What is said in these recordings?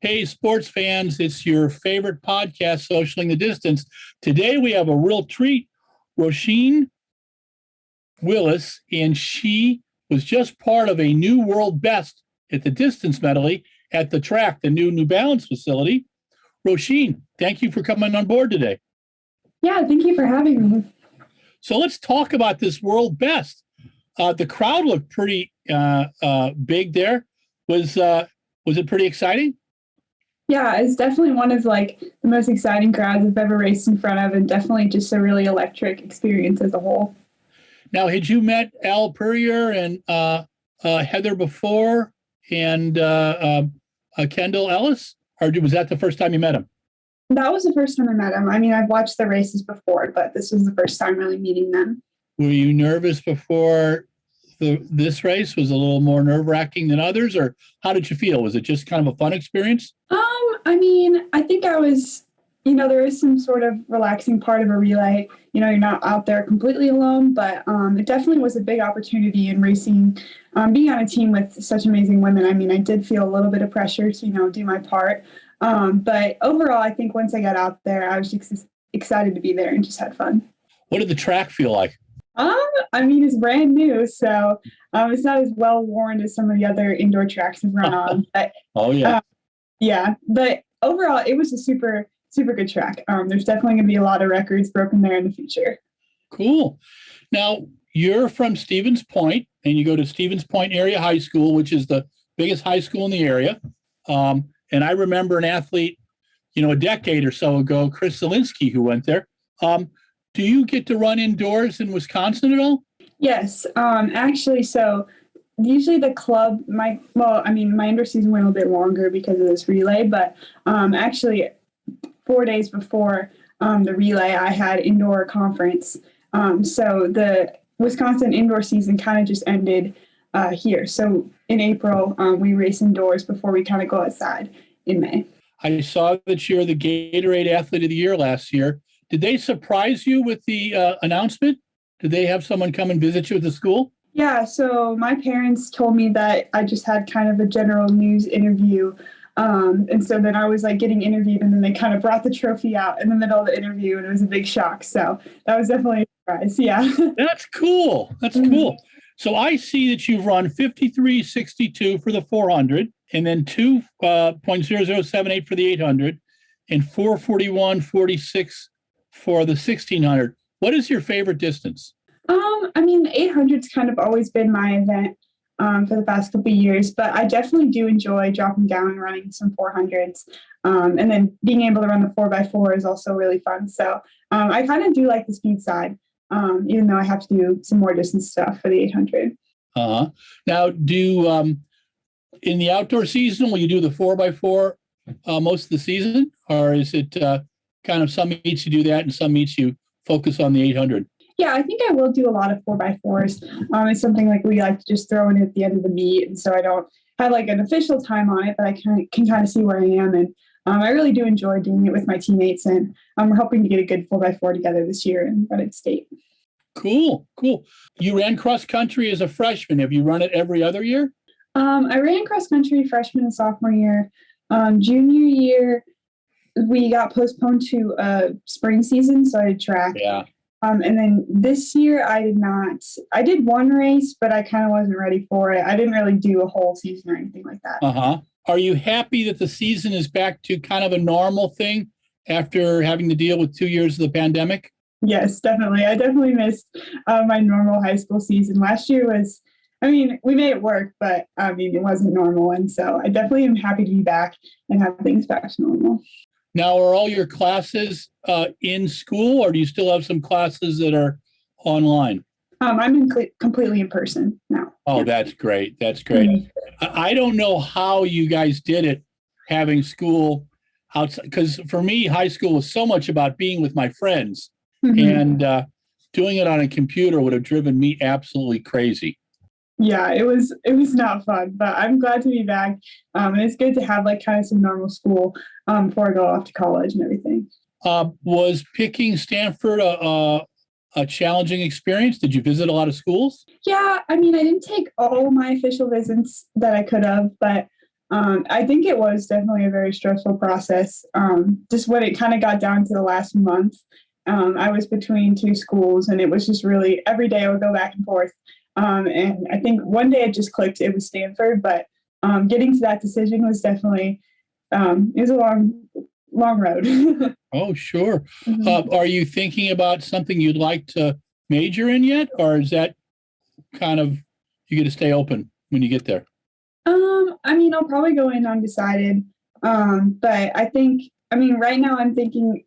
Hey, sports fans, it's your favorite podcast, Socialing the Distance. Today we have a real treat. Roisin Willis, and she was just part of a new world best at the distance medley at the track, the New Balance facility. Roisin, thank you for coming on board today. Yeah, thank you for having me. So let's talk about this world best. The crowd looked pretty big there. Was it pretty exciting? Yeah, it's definitely one of the most exciting crowds I've ever raced in front of, and definitely just a really electric experience as a whole. Now, had you met Elle, Purrier, and Heather before, and Kendall Ellis, or was that the first time you met him? That was the first time I met him. I mean, I've watched the races before, but this was the first time really meeting them. Were you nervous before this race? Was it a little more nerve-wracking than others, or how did you feel? Was it just kind of a fun experience? I mean, I think I was, there is some sort of relaxing part of a relay. You're not out there completely alone, but it definitely was a big opportunity in racing, being on a team with such amazing women. I mean, I did feel a little bit of pressure to, do my part. But overall, I think once I got out there, I was just excited to be there and just had fun. What did the track feel like? I mean, it's brand new, so it's not as well worn as some of the other indoor tracks I've run on. But, oh, yeah. Yeah, but overall, it was a super, super good track. There's definitely going to be a lot of records broken there in the future. Cool. Now, you're from Stevens Point, and you go to Stevens Point Area High School, which is the biggest high school in the area. And I remember an athlete, a decade or so ago, Chris Zielinski, who went there. Do you get to run indoors in Wisconsin at all? Yes, actually, so usually the club, my indoor season went a little bit longer because of this relay, but actually 4 days before the relay, I had indoor conference. So the Wisconsin indoor season kind of just ended here. So in April, we race indoors before we kind of go outside in May. I saw that you're the Gatorade Athlete of the Year last year. Did they surprise you with the announcement? Did they have someone come and visit you at the school? Yeah, so my parents told me that I just had kind of a general news interview. And so then I was getting interviewed, and then they kind of brought the trophy out in the middle of the interview, and it was a big shock. So that was definitely a surprise. Yeah. That's cool. That's cool. So I see that you've run 53.62 for the 400, and then 2.0078 for the 800, and 4:41.46 for the 1600. What is your favorite distance? The 800's kind of always been my event for the past couple of years, but I definitely do enjoy dropping down and running some 400s. And then being able to run the 4x4 is also really fun. So I kind of do like the speed side, even though I have to do some more distance stuff for the 800. Now, in the outdoor season, will you do the 4x4 most of the season, or is it kind of some meets you do that and some meets you focus on the 800? Yeah, I think I will do a lot of 4x4s. It's something we like to just throw in at the end of the meet, and so I don't have an official time on it, but I can kind of see where I am, and I really do enjoy doing it with my teammates, and we're hoping to get a good 4x4 together this year and run it state. Cool. You ran cross country as a freshman. Have you run it every other year? I ran cross country freshman and sophomore year. Junior year, we got postponed to spring season, so I did track. Yeah. And then this year I did not. I did one race, but I kind of wasn't ready for it. I didn't really do a whole season or anything like that. Are you happy that the season is back to kind of a normal thing after having to deal with 2 years of the pandemic? Yes, definitely. I definitely missed my normal high school season. Last year was, we made it work, but it wasn't normal. And so I definitely am happy to be back and have things back to normal. Now, are all your classes in school, or do you still have some classes that are online? I'm completely in person now. Oh, yeah. That's great. That's great. Mm-hmm. I don't know how you guys did it, having school outside, because for me, high school was so much about being with my friends, and doing it on a computer would have driven me absolutely crazy. Yeah, it was not fun, but I'm glad to be back. And it's good to have kind of some normal school before I go off to college and everything. Was picking Stanford a challenging experience? Did you visit a lot of schools? Yeah, I didn't take all my official visits that I could have, but I think it was definitely a very stressful process. Just when it kind of got down to the last month, I was between two schools, and it was just really every day I would go back and forth. And I think one day it just clicked. It was Stanford, but getting to that decision was definitely it was a long road. Oh, sure. Mhm. Are you thinking about something you'd like to major in yet, or is that kind of you get to stay open when you get there? I mean, I'll probably go in undecided. But I think, I mean, right now I'm thinking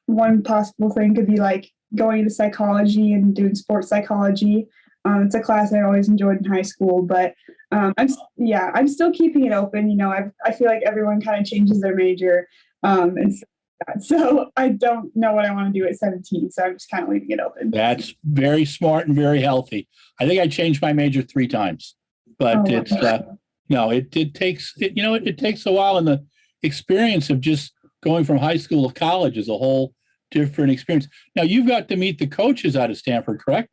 one possible thing could be like going into psychology and doing sports psychology. It's a class I always enjoyed in high school, but I'm still keeping it open. You know, I feel like everyone kind of changes their major, and so I don't know what I want to do at 17. So I'm just kind of leaving it open. That's very smart and very healthy. I think I changed my major 3 times, but Oh, it's wow. no, it takes it takes a while, and the experience of just going from high school to college is a whole different experience. Now you've got to meet the coaches out of Stanford, correct?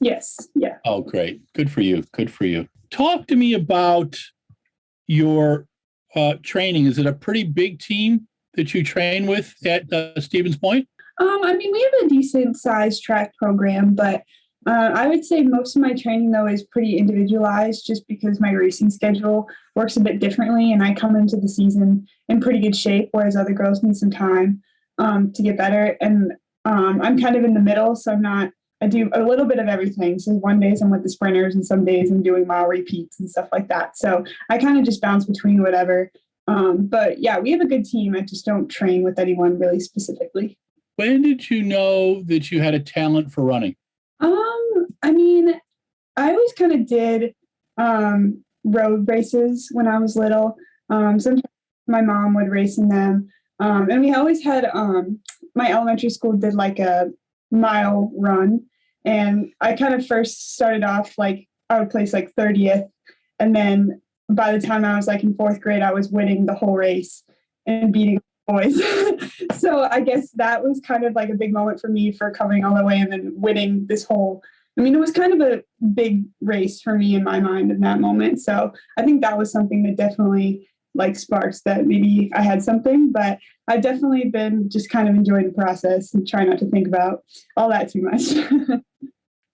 Yes, yeah. Oh, great. Good for you. Good for you. Talk to me about your training. Is it a pretty big team that you train with at Stevens Point? I mean, we have a decent sized track program, but I would say most of my training though is pretty individualized just because my racing schedule works a bit differently and I come into the season in pretty good shape, whereas other girls need some time to get better. And I'm kind of in the middle, so I do a little bit of everything. So one days I'm with the sprinters and some days I'm doing mile repeats and stuff like that. So I kind of just bounce between whatever. But yeah, we have a good team. I just don't train with anyone really specifically. When did you know that you had a talent for running? I mean, I always kind of did road races when I was little. Sometimes my mom would race in them. And we always had my elementary school did like a mile run. And I kind of first started off like I would place like 30th. And then by the time I was like in 4th grade, I was winning the whole race and beating boys. So I guess that was kind of like a big moment for me for coming all the way and then winning this whole. I mean, it was kind of a big race for me in my mind in that moment. So I think that was something that definitely like sparks that maybe I had something, but I've definitely been just kind of enjoying the process and try not to think about all that too much.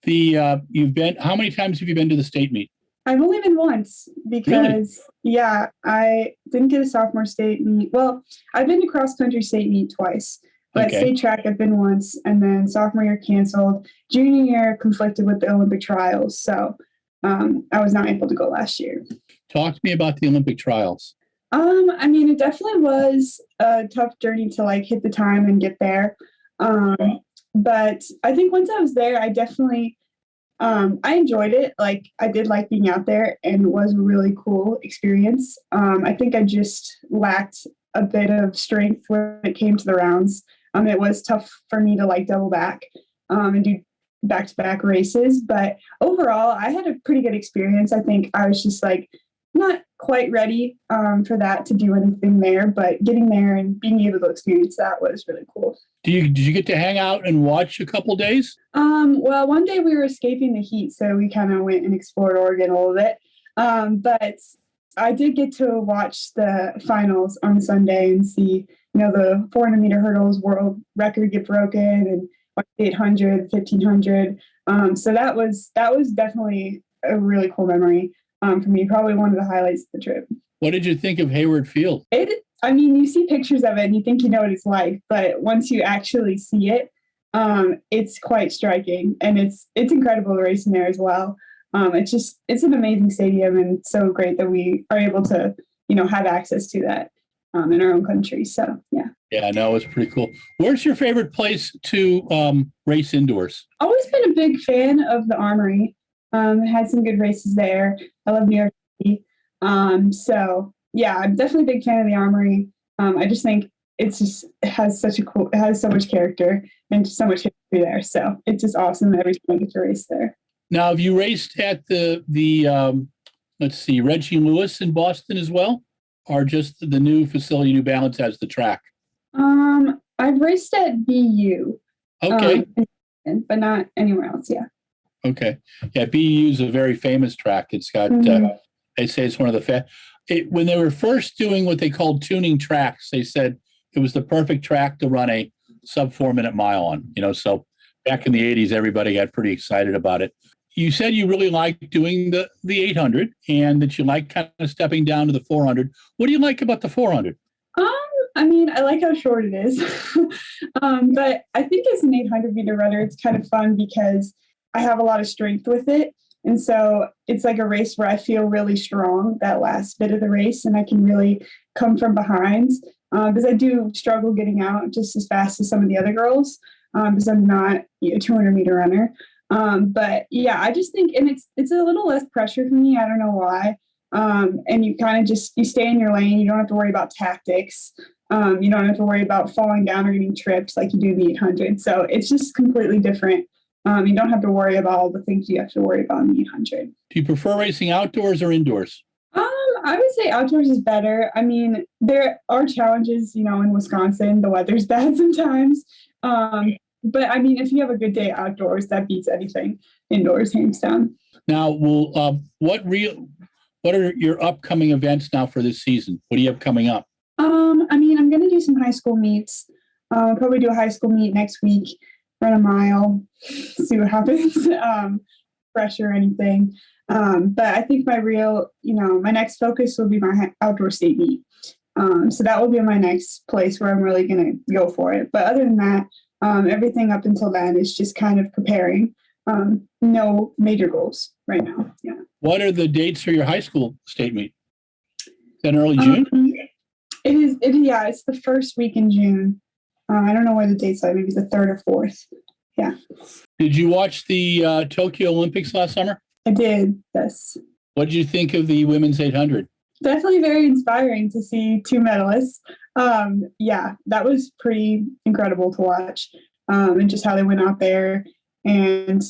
You've been, how many times have you been to the state meet? I've only been once because, yeah, I didn't get a sophomore state meet. Well, I've been to cross country state meet twice, but Okay. state track I've been once, and then sophomore year canceled. Junior year conflicted with the Olympic trials, so I was not able to go last year. Talk to me about the Olympic trials. I mean, it definitely was a tough journey to like hit the time and get there. But I think once I was there, I definitely I enjoyed it. Like I did like being out there and it was a really cool experience. I think I just lacked a bit of strength when it came to the rounds. It was tough for me to like double back and do back-to-back races. But overall, I had a pretty good experience. I think I was just like not quite ready for that to do anything there, but getting there and being able to experience that was really cool. Did you get to hang out and watch a couple days? Well, one day we were escaping the heat, so we kind of went and explored Oregon a little bit. But I did get to watch the finals on Sunday and see, the 400-meter hurdles world record get broken and 800, 1500. So that was definitely a really cool memory for me. Probably one of the highlights of the trip. What did you think of Hayward Field? I mean, you see pictures of it and you think you know what it's like, but once you actually see it, it's quite striking, and it's incredible to race in there as well. It's an amazing stadium, and so great that we are able to, have access to that in our own country. So yeah. Yeah, I know, it's pretty cool. Where's your favorite place to race indoors? Always been a big fan of the Armory. Had some good races there. I love New York City. So yeah, I'm definitely a big fan of the Armory. I just think it has so much character and just so much history there. So it's just awesome every time I get to race there. Now, have you raced at the let's see, Reggie Lewis in Boston as well, or just the new facility New Balance has the track? I've raced at BU. Okay. But not anywhere else. Yeah. Okay. Yeah, BU is a very famous track. It's got They say it's one of the when they were first doing what they called tuning tracks, they said it was the perfect track to run a sub 4-minute mile on, so back in the 80s, everybody got pretty excited about it. You said you really like doing the 800 and that you like kind of stepping down to the 400. What do you like about the 400? I like how short it is, but I think as an 800 meter runner, it's kind of fun because I have a lot of strength with it. And so it's like a race where I feel really strong that last bit of the race, and I can really come from behind because I do struggle getting out just as fast as some of the other girls because I'm not a 200 meter runner. But yeah, I just think, and it's a little less pressure for me. I don't know why. And you kind of you stay in your lane. You don't have to worry about tactics. You don't have to worry about falling down or getting trips like you do in the 800. So it's just completely different. You don't have to worry about all the things you have to worry about in the 800. Do you prefer racing outdoors or indoors? I would say outdoors is better. I mean, there are challenges, in Wisconsin, the weather's bad sometimes. But I mean, if you have a good day outdoors, that beats anything indoors, hands down. Now, what are your upcoming events now for this season? What do you have coming up? I'm going to do some high school meets. Probably do a high school meet next week, run a mile, see what happens, pressure or anything. But I think my my next focus will be my outdoor state meet. So that will be my next place where I'm really going to go for it. But other than that, everything up until then is just kind of preparing. No major goals right now. Yeah. What are the dates for your high school state meet? Is that early June? It is. Yeah, it's the first week in June. I don't know where the dates are. Maybe the 3rd or 4th. Yeah. Did you watch the Tokyo Olympics last summer? I did. Yes. What did you think of the women's 800? Definitely very inspiring to see 2 medalists. Yeah, that was pretty incredible to watch. And just how they went out there and,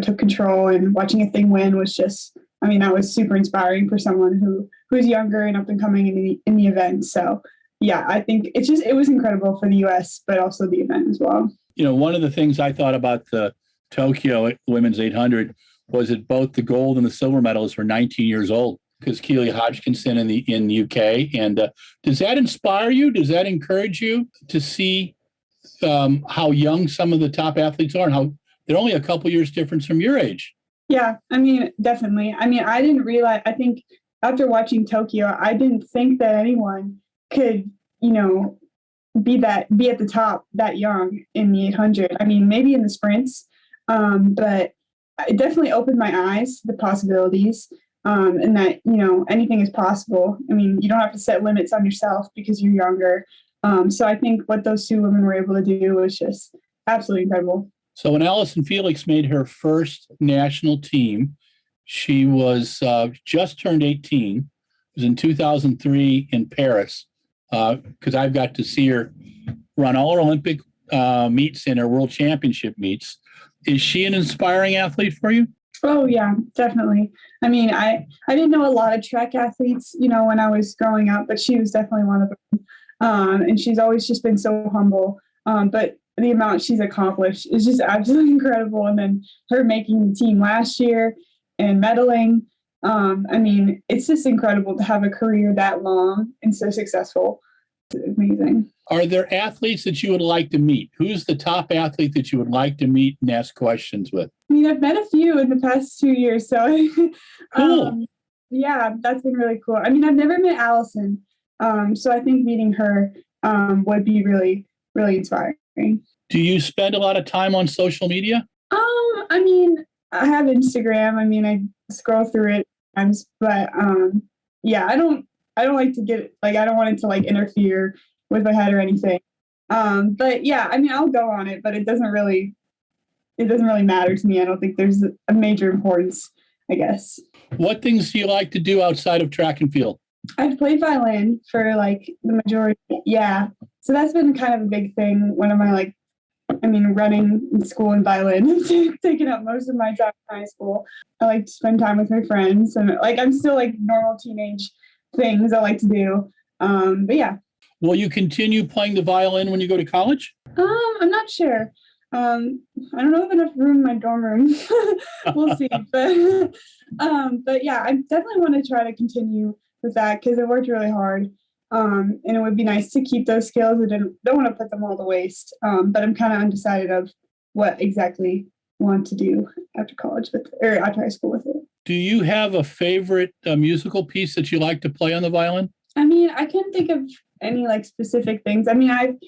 took control, and watching a thing win was just, that was super inspiring for someone who's younger and up and coming in the event. So yeah, I think it was incredible for the US, but also the event as well. One of the things I thought about the Tokyo women's 800 was that both the gold and the silver medalists were 19 years old, because Keely Hodgkinson in the UK. And does that inspire you? Does that encourage you to see how young some of the top athletes are and how they're only a couple years difference from your age? Yeah, definitely. I didn't realize, I think after watching Tokyo, I didn't think that anyone could, be at the top that young in the 800. Maybe in the sprints, but it definitely opened my eyes to the possibilities, and that, anything is possible. You don't have to set limits on yourself because you're younger. So I think what those 2 women were able to do was just absolutely incredible. So when Allyson Felix made her first national team, she was just turned 18. It was in 2003 in Paris, because I've got to see her run all her Olympic meets and her world championship meets. Is she an inspiring athlete for you? Oh, yeah, definitely. I didn't know a lot of track athletes, when I was growing up, but she was definitely one of them. And she's always just been so humble. But the amount she's accomplished is just absolutely incredible. And then her making the team last year and medaling. It's just incredible to have a career that long and so successful. It's amazing. Are there athletes that you would like to meet? Who's the top athlete that you would like to meet and ask questions with? I've met a few in the past 2 years. So cool. Yeah, that's been really cool. I've never met Allyson. So I think meeting her would be really, really inspiring. Do you spend a lot of time on social media? I have Instagram. I scroll through it sometimes, but yeah, I don't like to get I don't want it to interfere with my head or anything. But yeah, I'll go on it, but it doesn't really matter to me. I don't think there's a major importance, I guess. What things do you like to do outside of track and field? I've played violin for the majority. Yeah. So that's been kind of a big thing. One of my running in school and violin taking up most of my time in high school. I like to spend time with my friends, and I'm still normal teenage things I like to do. But yeah. Will you continue playing the violin when you go to college? I'm not sure. I don't know if enough room in my dorm room. We'll see. But yeah, I definitely want to try to continue with that because it worked really hard. And it would be nice to keep those skills. I don't want to put them all to waste. But I'm kind of undecided of what exactly I want to do after college or after high school with it. Do you have a favorite musical piece that you like to play on the violin? I mean, I can't think of any like specific things. I mean, I'm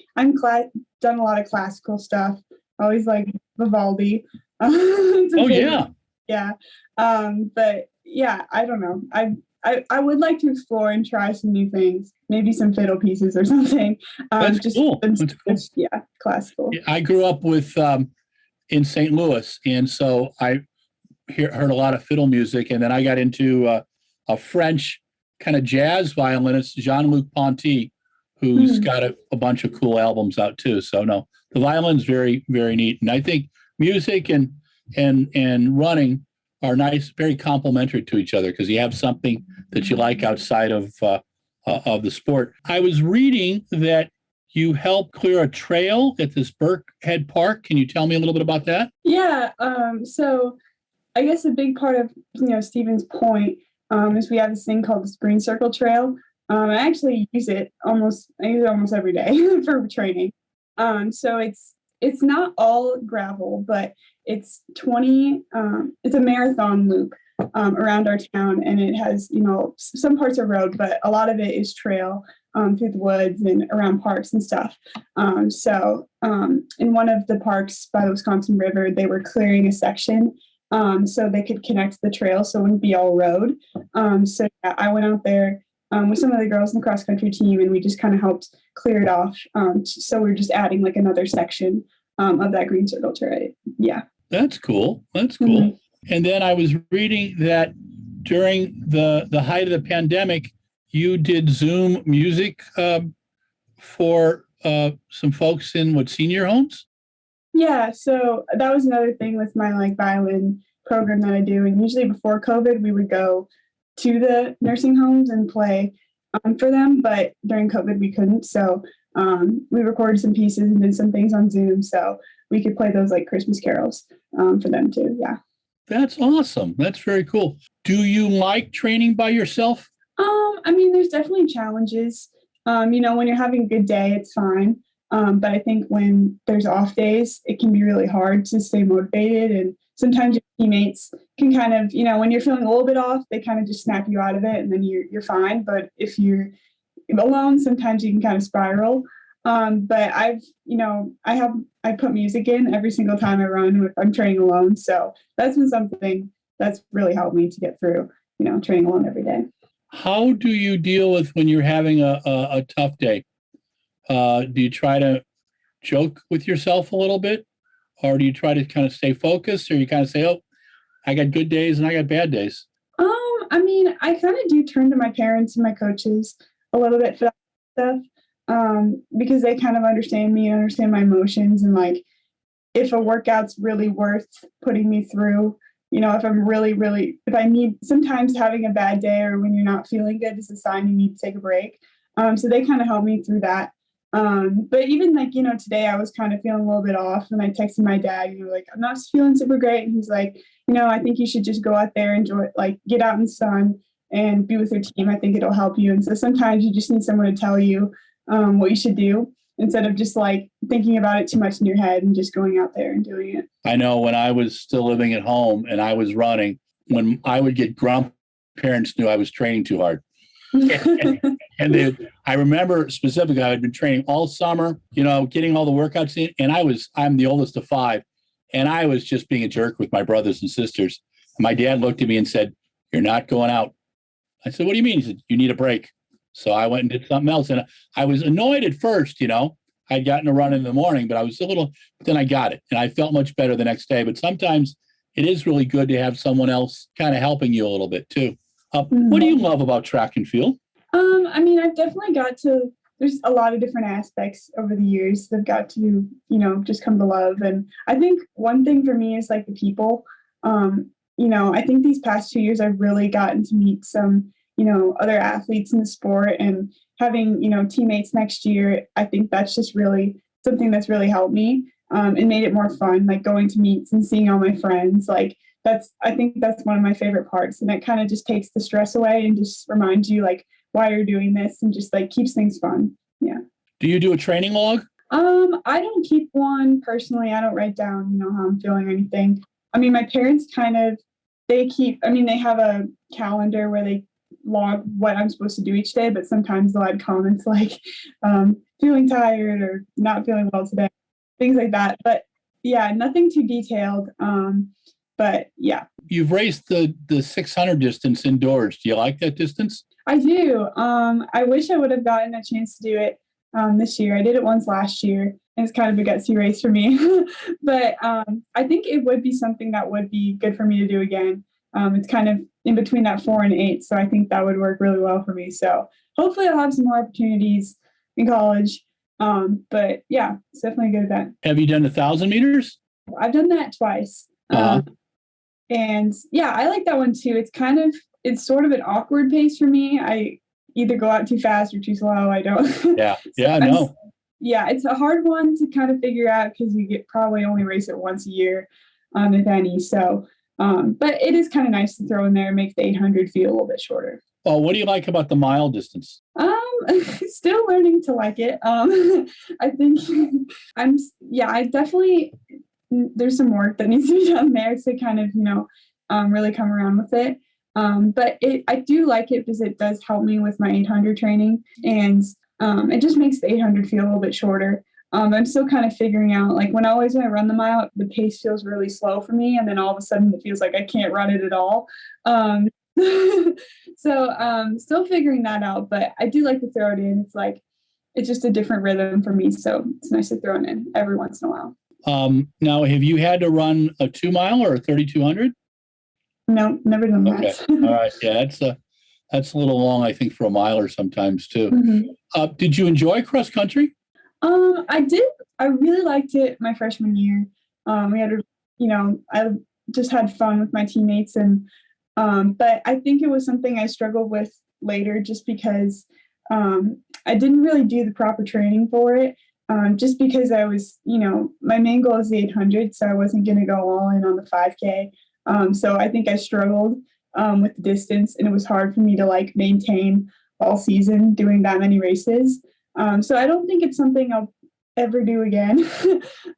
done a lot of classical stuff. I always like Vivaldi. Yeah. But yeah, I don't know. I would like to explore and try some new things. Maybe some fiddle pieces or something. That's cool. That's cool. Yeah, classical. I grew up with in St. Louis, and so I heard a lot of fiddle music, and then I got into a French kind of jazz violinist, Jean-Luc Ponty, who's got a bunch of cool albums out too. So no, the violin's very, very neat. And I think music and running are nice, very complementary to each other because you have something that you like outside of the sport. I was reading that you helped clear a trail at this Burkhead Park. Can you tell me a little bit about that? Yeah. So I guess a big part of Stephen's point is we have this thing called the Spring Circle Trail. I actually use it almost every day for training. So it's not all gravel, but it's 20. It's a marathon loop around our town, and it has some parts are road, but a lot of it is trail through the woods and around parks and stuff. So in one of the parks by the Wisconsin River, they were clearing a section so they could connect the trail so it wouldn't be all road. So yeah, I went out there with some of the girls in the cross country team, and we just kind of helped clear it off. So we're just adding like another section of that green circle trail. Yeah. That's cool. That's cool. Mm-hmm. And then I was reading that during the height of the pandemic, you did Zoom music for some folks in senior homes? Yeah, so that was another thing with my violin program that I do. And usually before COVID, we would go to the nursing homes and play for them. But during COVID, we couldn't. So we recorded some pieces and did some things on Zoom so we could play those like Christmas carols for them too. Yeah. That's awesome. That's very cool. Do you like training by yourself? I mean, there's definitely challenges. When you're having a good day, it's fine. But I think when there's off days, it can be really hard to stay motivated. And sometimes your teammates can kind of, when you're feeling a little bit off, they kind of just snap you out of it and then you're fine. But if you're alone, sometimes you can kind of spiral. But I put music in every single time I run if I'm training alone. So that's been something that's really helped me to get through, training alone every day. How do you deal with when you're having a tough day? Do you try to joke with yourself a little bit, or do you try to kind of stay focused, or you kind of say, "Oh, I got good days and I got bad days"? I mean, I kind of do turn to my parents and my coaches a little bit for that stuff, because they kind of understand me and understand my emotions, and like if a workout's really worth putting me through. If I'm if I need, sometimes having a bad day or when you're not feeling good is a sign you need to take a break. So they kind of help me through that. But even today I was kind of feeling a little bit off, and I texted my dad, I'm not feeling super great. And he's like, I think you should just go out there, enjoy, get out in the sun and be with your team. I think it'll help you. And so sometimes you just need someone to tell you what you should do, instead of just thinking about it too much in your head and just going out there and doing it. I know when I was still living at home and I was running, when I would get grump, parents knew I was training too hard. And I remember specifically, I had been training all summer, getting all the workouts in, and I'm the oldest of 5, and I was just being a jerk with my brothers and sisters. My dad looked at me and said, "You're not going out." I said, "What do you mean?" He said, "You need a break." So I went and did something else. And I was annoyed at first, I'd gotten a run in the morning, but I was but then I got it. And I felt much better the next day. But sometimes it is really good to have someone else kind of helping you a little bit too. What do you love about track and field? I mean, I've definitely there's a lot of different aspects over the years that I've got to, just come to love. And I think one thing for me is the people. I think these past 2 years, I've really gotten to meet some other athletes in the sport, and having, teammates next year, I think that's just really something that's really helped me. it made it more fun, like going to meets and seeing all my friends. Like I think that's one of my favorite parts. And it kind of just takes the stress away and just reminds you like why you're doing this and just like keeps things fun. Yeah. Do you do a training log? I don't keep one personally. I don't write down, how I'm feeling or anything. I mean, my parents they have a calendar where they log what I'm supposed to do each day, but sometimes they'll add comments like feeling tired or not feeling well today, things like that. But yeah, nothing too detailed. But yeah. You've raced the 600 distance indoors. Do you like that distance? I do. I wish I would have gotten a chance to do it this year. I did it once last year, and it's kind of a gutsy race for me. But I think it would be something that would be good for me to do again. It's kind of in between that 4 and 8, so I think that would work really well for me. So hopefully I'll have some more opportunities in college. But yeah, it's definitely a good event. Have you done 1,000 meters? I've done that twice. And yeah, I like that one too. It's sort of an awkward pace for me. I either go out too fast or too slow. I don't. Yeah. I know. Yeah, it's a hard one to kind of figure out because you probably only race it once a year, if any. So, but it is kind of nice to throw in there and make the 800 feel a little bit shorter. Well, what do you like about the mile distance? Still learning to like it. I think I definitely, there's some work that needs to be done there to kind of, really come around with it. But I do like it because it does help me with my 800 training, and it just makes the 800 feel a little bit shorter. I'm still kind of figuring out, like when I run the mile, the pace feels really slow for me, and then all of a sudden it feels like I can't run it at all. So still figuring that out, but I do like to throw it in. It's just a different rhythm for me, so it's nice to throw it in every once in a while. Now, have you had to run a 2 mile or a 3,200? No, never done that. Okay. All right. Yeah, that's a little long, I think, for a miler sometimes too. Mm-hmm. Did you enjoy cross country? I did. I really liked it my freshman year. We had, I just had fun with my teammates, and but I think it was something I struggled with later, just because I didn't really do the proper training for it. Just because I was, my main goal is the 800, so I wasn't going to go all in on the 5K. So I think I struggled with the distance, and it was hard for me to maintain all season doing that many races. So I don't think it's something I'll ever do again.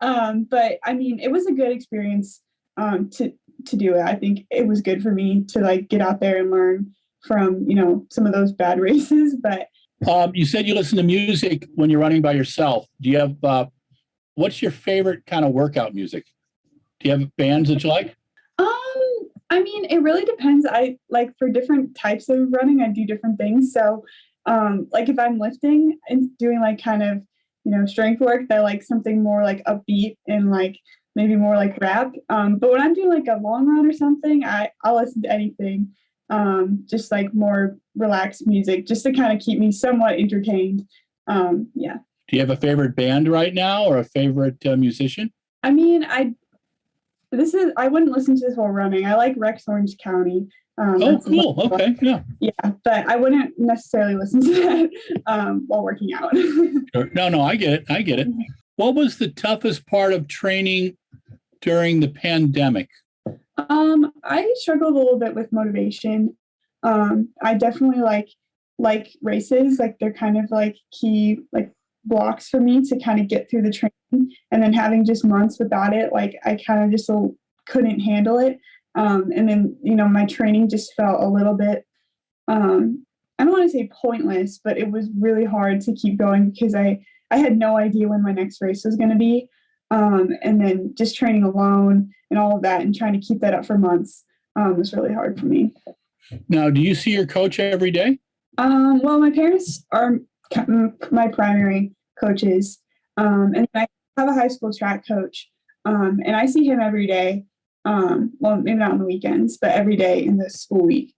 But I mean, it was a good experience to do it. I think it was good for me to get out there and learn from, some of those bad races. But you said you listen to music when you're running by yourself. Do you have, what's your favorite kind of workout music? Do you have bands that you like? I mean, it really depends. I for different types of running, I do different things. So, if I'm lifting and doing kind of, strength work, I like something more upbeat and maybe more rap. But when I'm doing a long run or something, I'll listen to anything. Just more relaxed music, just to kind of keep me somewhat entertained. Yeah. Do you have a favorite band right now or a favorite musician? I mean, I wouldn't listen to this while running. I like Rex Orange County. Oh, cool. Okay. Yeah. Yeah, but I wouldn't necessarily listen to that while working out. Sure. No, I get it. What was the toughest part of training during the pandemic? I struggled a little bit with motivation. I definitely like races. They're kind of key blocks for me to kind of get through the training. And then having just months without it, I kind of just couldn't handle it. And then, my training just felt a little bit, I don't want to say pointless, but it was really hard to keep going because I had no idea when my next race was going to be. And then just training alone and all of that and trying to keep that up for months was really hard for me. Now, do you see your coach every day? Well, my parents are my primary coaches. And I have a high school track coach. And I see him every day. Well, maybe not on the weekends, but every day in the school week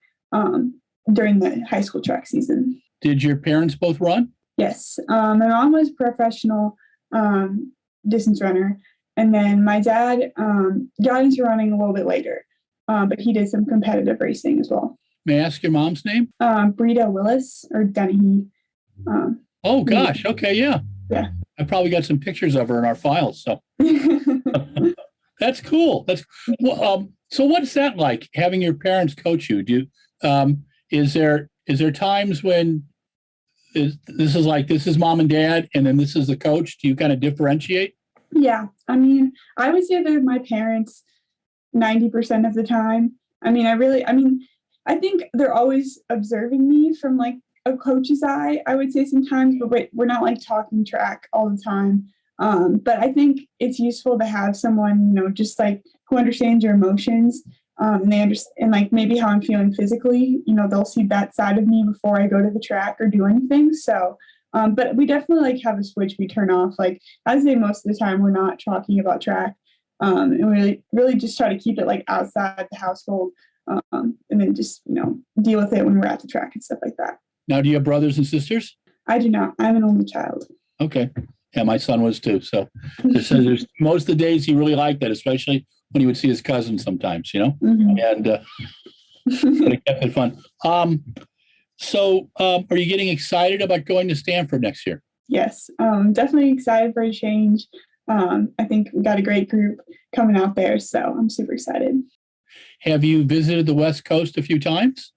during the high school track season. Did your parents both run? Yes. My mom was a professional distance runner. And then my dad got into running a little bit later, but he did some competitive racing as well. May I ask your mom's name? Roisin Willis or Dennehy. Oh, gosh. Okay, yeah. Yeah. I probably got some pictures of her in our files. So That's cool. So what's that like, having your parents coach you? Is there times when this is mom and dad, and then this is the coach? Do you kind of differentiate? Yeah. I mean, I would say they're my parents 90% of the time. I think they're always observing me from like a coach's eye, I would say sometimes, but we're not like talking track all the time. But I think it's useful to have someone, just like who understands your emotions. And they understand, and like maybe how I'm feeling physically, they'll see that side of me before I go to the track or do anything. So, but we definitely like have a switch we turn off. Like I'd say most of the time we're not talking about track. And we really just try to keep it like outside the household. And then just, deal with it when we're at the track and stuff like that. Now, do you have brothers and sisters? I do not. I'm an only child. Okay. Yeah, my son was too. So there's most of the days he really liked that, especially when he would see his cousin sometimes, Mm-hmm. and it kept it fun. So are you getting excited about going to Stanford next year? Yes, definitely excited for a change. I think we got a great group coming out there, so I'm super excited. Have you visited the West Coast a few times?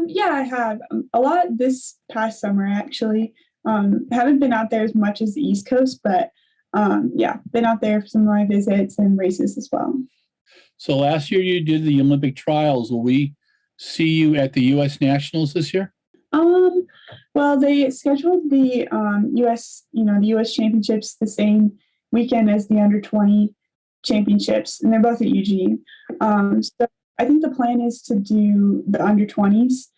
Yeah, I have a lot this past summer, actually. Haven't been out there as much as the East Coast, but yeah, been out there for some of my visits and races as well. So last year you did the Olympic trials. Will we see you at the U.S. Nationals this year? Well, they scheduled the the U.S. championships the same weekend as the under 20 championships, and they're both at Eugene. So I think the plan is to do the under 20s.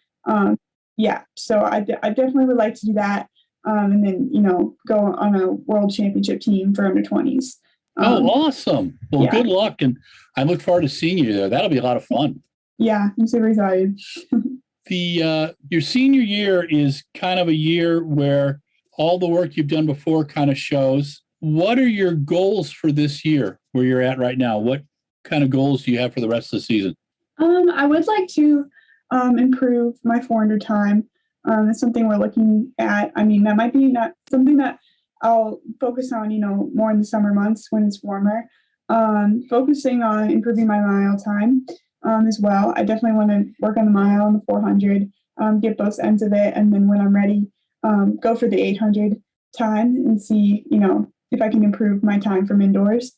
Yeah, so I definitely would like to do that. And then, go on a world championship team for under 20s. Awesome. Well, yeah. Good luck. And I look forward to seeing you there. That'll be a lot of fun. Yeah, I'm super excited. Your senior year is kind of a year where all the work you've done before kind of shows. What are your goals for this year where you're at right now? What kind of goals do you have for the rest of the season? I would like to improve my 400 time. That's something we're looking at. I mean, that might be not something that I'll focus on, more in the summer months when it's warmer. Focusing on improving my mile time as well. I definitely want to work on the mile and the 400, get both ends of it. And then when I'm ready, go for the 800 time and see, if I can improve my time from indoors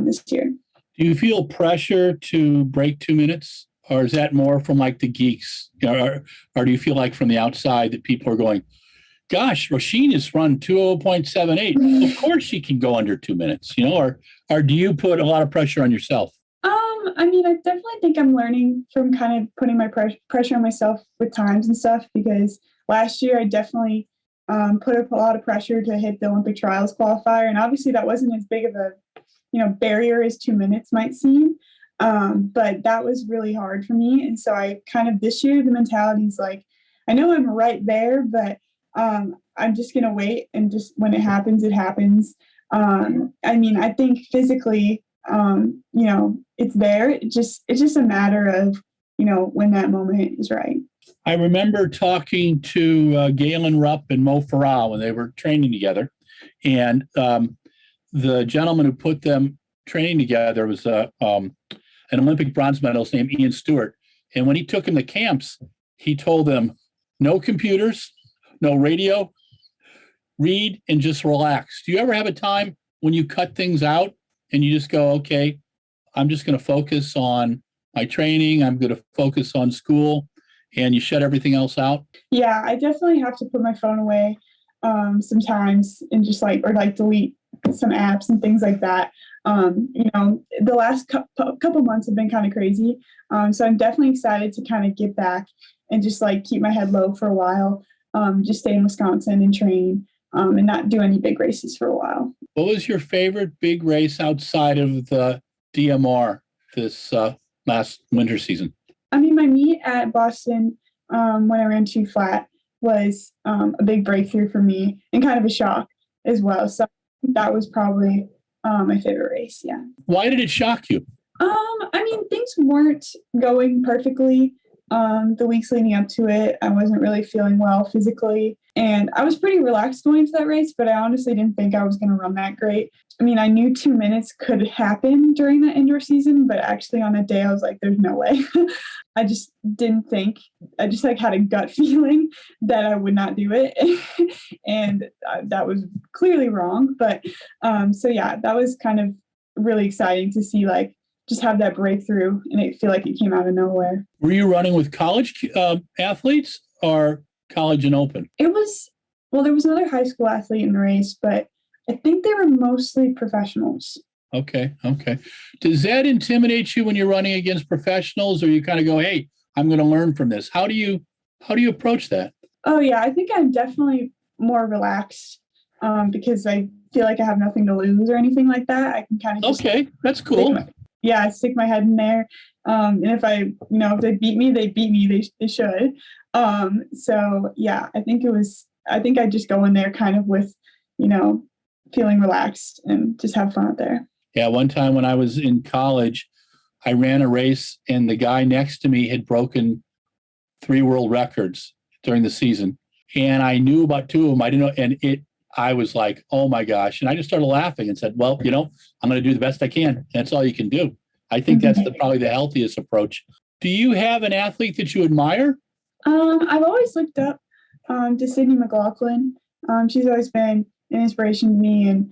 this year. Do you feel pressure to break 2 minutes? Or is that more from like the geeks? Or do you feel like from the outside that people are going, gosh, Roisin has run 2:0.78. Of course she can go under 2 minutes, or do you put a lot of pressure on yourself? I mean, I definitely think I'm learning from kind of putting my pressure on myself with times and stuff, because last year I definitely put up a lot of pressure to hit the Olympic trials qualifier. And obviously that wasn't as big of a, barrier as 2 minutes might seem. But that was really hard for me. And so I kind of, this year, the mentality is like, I know I'm right there, but I'm just going to wait. And just when it happens, it happens. I mean, I think physically, it's there. It's just a matter of, when that moment is right. I remember talking to Galen Rupp and Mo Farah when they were training together. And the gentleman who put them training together was an Olympic bronze medalist named Ian Stewart. And when he took them to camps, he told them, no computers, no radio, read and just relax. Do you ever have a time when you cut things out and you just go, okay, I'm just going to focus on my training. I'm going to focus on school, and you shut everything else out? Yeah, I definitely have to put my phone away sometimes and just delete some apps and things like that. The last couple months have been kind of crazy. So I'm definitely excited to kind of get back and just keep my head low for a while, just stay in Wisconsin and train and not do any big races for a while. What was your favorite big race outside of the DMR this last winter season? I mean, my meet at Boston when I ran 2 flat was a big breakthrough for me and kind of a shock as well. So that was probably my favorite race. Yeah. Why did it shock you? I mean, things weren't going perfectly the weeks leading up to it. I wasn't really feeling well physically, and I was pretty relaxed going into that race, but I honestly didn't think I was going to run that great. I mean, I knew 2 minutes could happen during the indoor season, but actually on that day, I was like, there's no way. I just didn't think, I just like had a gut feeling that I would not do it. And that was clearly wrong. But so yeah, that was kind of really exciting to see, like, just have that breakthrough, and I feel like it came out of nowhere. Were you running with college athletes or college and open? It was, well, there was another high school athlete in the race, but I think they were mostly professionals. Okay. Does that intimidate you when you're running against professionals, or you kind of go, hey, I'm going to learn from this? How do you approach that? Oh yeah, I think I'm definitely more relaxed because I feel like I have nothing to lose or anything like that. I can kind of okay, that's cool. Stick my head in there. And if if they beat me, they beat me. They should. So yeah, I think I just go in there kind of with, feeling relaxed and just have fun out there. Yeah, one time when I was in college, I ran a race and the guy next to me had broken 3 world records during the season. And I knew about 2 of them. I didn't know. And I was like, oh my gosh. And I just started laughing and said, well, I'm going to do the best I can. That's all you can do. I think that's probably the healthiest approach. Do you have an athlete that you admire? I've always looked up to Sydney McLaughlin. She's always been an inspiration to me, and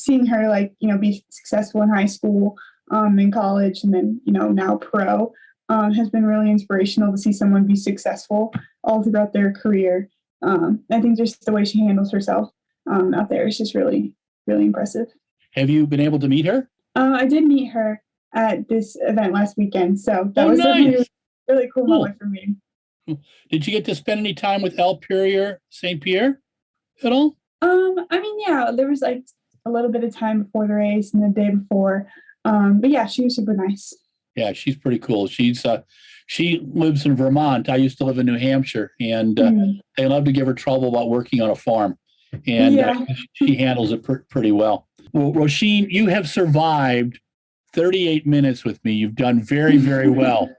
seeing her be successful in high school, in college, and then now pro has been really inspirational to see someone be successful all throughout their career. I think just the way she handles herself out there is just really, really impressive. Have you been able to meet her? I did meet her at this event last weekend, so that was nice. a really cool moment for me. Did you get to spend any time with Elle, Purrier, St. Pierre at all? Yeah, there was like a little bit of time before the race and the day before. But yeah, she was super nice. Yeah, she's pretty cool. She lives in Vermont. I used to live in New Hampshire, and they love to give her trouble about working on a farm. And she handles it pretty well. Well, Roisin, you have survived 38 minutes with me. You've done very, very well.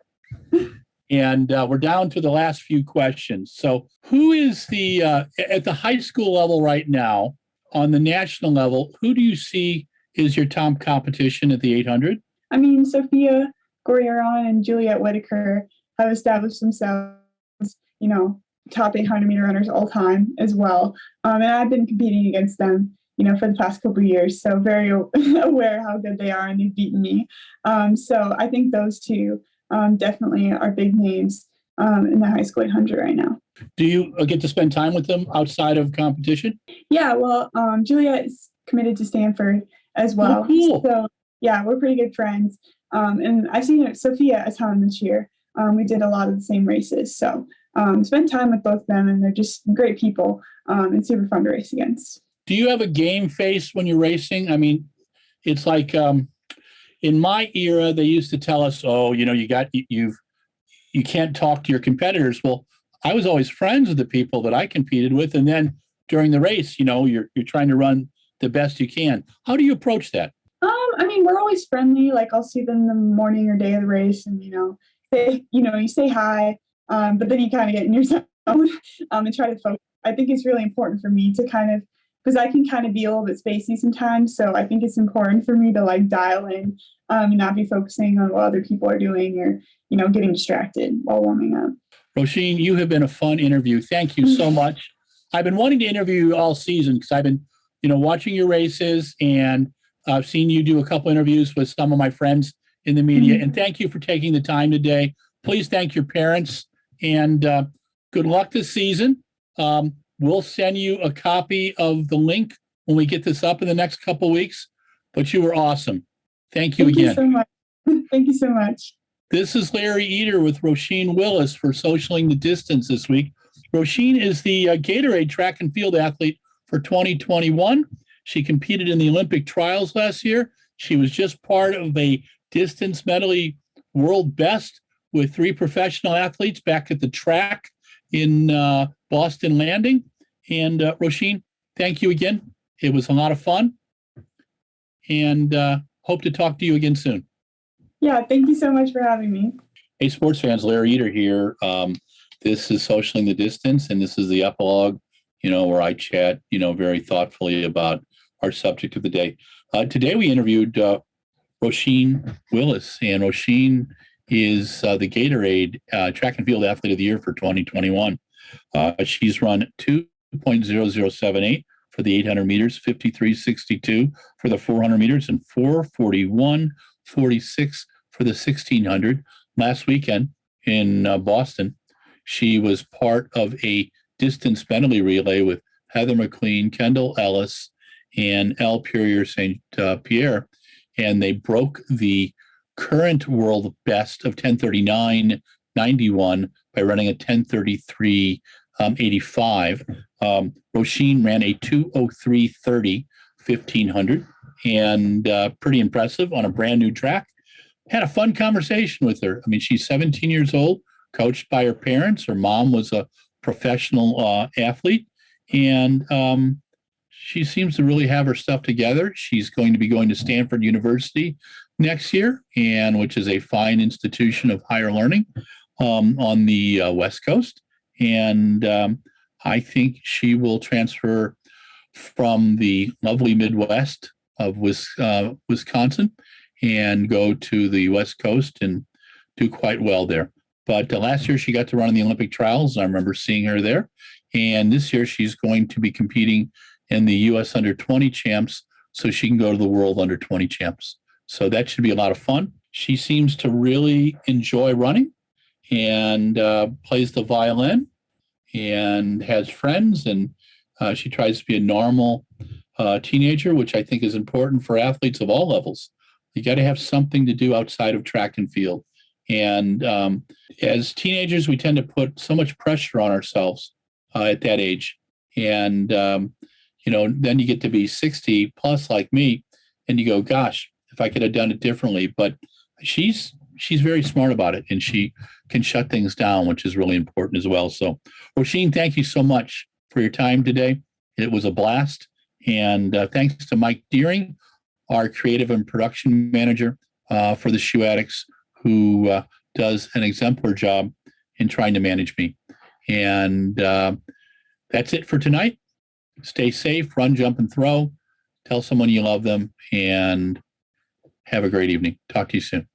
And we're down to the last few questions. So who is at the high school level right now, on the national level, who do you see is your top competition at the 800? I mean, Sophia Goriaron and Juliet Whitaker have established themselves, top 800 meter runners all time as well. And I've been competing against them, for the past couple of years. So very aware how good they are, and they've beaten me. So I think those two definitely are big names in the high school 800 right now. Do you get to spend time with them outside of competition? Yeah, well, Juliet is committed to Stanford as well. Oh, cool. So yeah, we're pretty good friends. And I've seen Sophia a ton this year. We did a lot of the same races. So spend time with both of them, and they're just great people and super fun to race against. Do you have a game face when you're racing? I mean, it's like in my era, they used to tell us, oh, you can't talk to your competitors. Well, I was always friends with the people that I competed with. And then during the race, you're trying to run the best you can. How do you approach that? I mean, we're always friendly. Like, I'll see them the morning or day of the race, and you say hi, but then you kind of get in your zone and try to focus. I think it's really important for me to because I can kind of be a little bit spacey sometimes. So I think it's important for me to dial in and not be focusing on what other people are doing, or getting distracted while warming up. Roisin, you have been a fun interview. Thank you so much. I've been wanting to interview you all season because I've been, watching your races, and I've seen you do a couple interviews with some of my friends in the media. And thank you for taking the time today. Please thank your parents, and good luck this season. We'll send you a copy of the link when we get this up in the next couple of weeks. But you were awesome. Thank you again. Thank you so much. Thank you so much. This is Larry Eder with Roisin Willis for Socialing the Distance this week. Roisin is the Gatorade track and field athlete for 2021. She competed in the Olympic trials last year. She was just part of a distance medley world best with 3 professional athletes back at the track in Boston Landing. And Roisin, thank you again. It was a lot of fun, and hope to talk to you again soon. Yeah, thank you so much for having me. Hey, sports fans, Larry Eder here. This is Socialing the Distance, and this is the Epilogue, where I chat, very thoughtfully about our subject of the day. Today we interviewed Roisin Willis, and Roisin is the Gatorade Track and Field Athlete of the Year for 2021. She's run 2.0078 for the 800 meters, 53.62 for the 400 meters, and 4:41.46 for the 1600. Last weekend in Boston, she was part of a distance medley relay with Heather McLean, Kendall Ellis, and Elle Purrier St. Pierre, and they broke the current world best of 10:39.91 by running a 10:33.85. Roisin ran a 2:03.30 1500, and pretty impressive on a brand new track. Had a fun conversation with her. I mean, she's 17 years old, coached by her parents. Her mom was a professional athlete, and she seems to really have her stuff together. She's going to be going to Stanford University next year, and which is a fine institution of higher learning on the West Coast. And I think she will transfer from the lovely Midwest of Wisconsin and go to the West Coast and do quite well there. But last year she got to run in the Olympic trials. I remember seeing her there. And this year she's going to be competing in the U.S. under 20 champs, so she can go to the world under 20 champs. So that should be a lot of fun. She seems to really enjoy running and plays the violin and has friends. And she tries to be a normal teenager, which I think is important for athletes of all levels. You got to have something to do outside of track and field. And as teenagers, we tend to put so much pressure on ourselves at that age. And, then you get to be 60 plus like me, and you go, gosh, if I could have done it differently. But she's very smart about it, and she can shut things down, which is really important as well. So, Roisin, thank you so much for your time today. It was a blast. And thanks to Mike Deering, our creative and production manager for the Shoe Addicts, who does an exemplar job in trying to manage me. And that's it for tonight. Stay safe, run, jump, and throw. Tell someone you love them, and have a great evening. Talk to you soon.